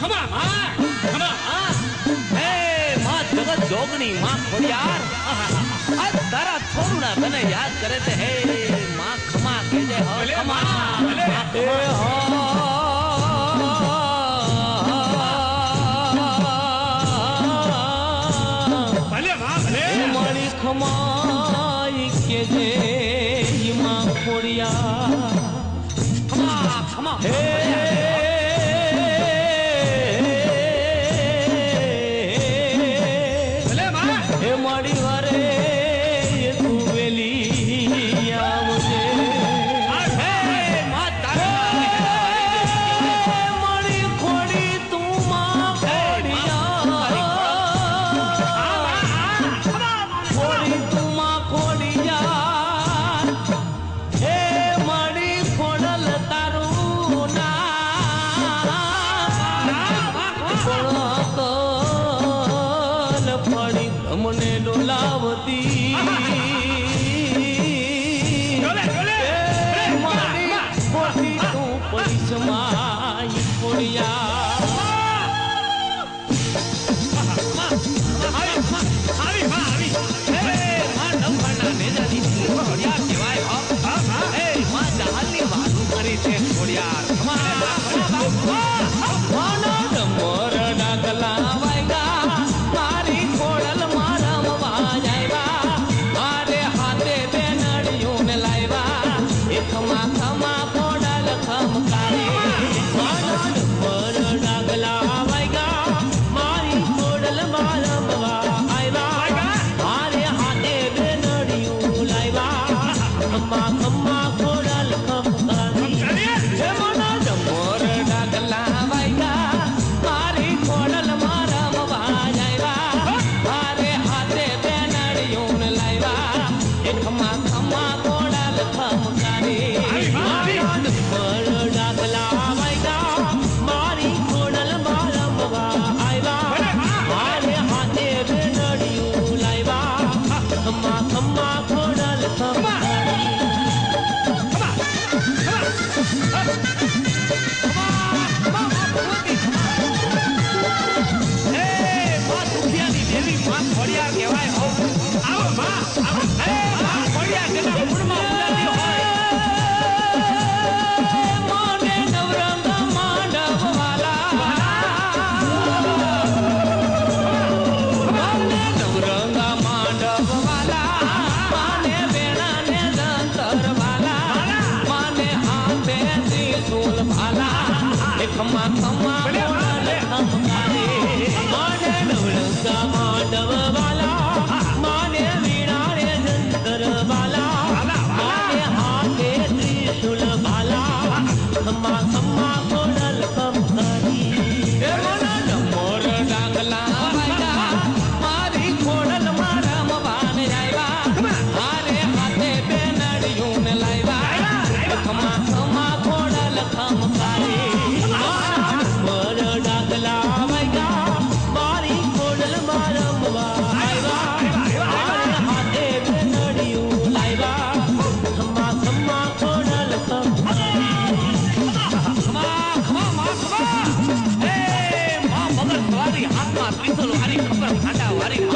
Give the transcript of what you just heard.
ખમા ખમા હે માં જગત જોગણી માં ખોડિયાર આ તારા છોરુના તને યાદ કરે છે હે માં ખમા કહેજે હો ખમા એ હો ભલે માં ભલે મારી ખમાઈ કહેજે માં ખોડિયાર ખમા ખમા હે મને ડોલાવતી મારી ખોટી તું પરિસમાઈ ખમા ખમા માંડવ વાલા માને વીણા રે જંતર વાલા માને હાથે ત્રિશુલ વાલા ખમા ખમા કોડલ ખમકારી એ મન મોર ડાંગલા વાલા મારી કોડલ મારા મવાન આવ્યા મારે હાથે બેનડિયું ને લાવ્યા ખમા ખમા કોડલ ખમકારી હાથમાં ત્રિશુલ વારી ખબર ખાંડા વારી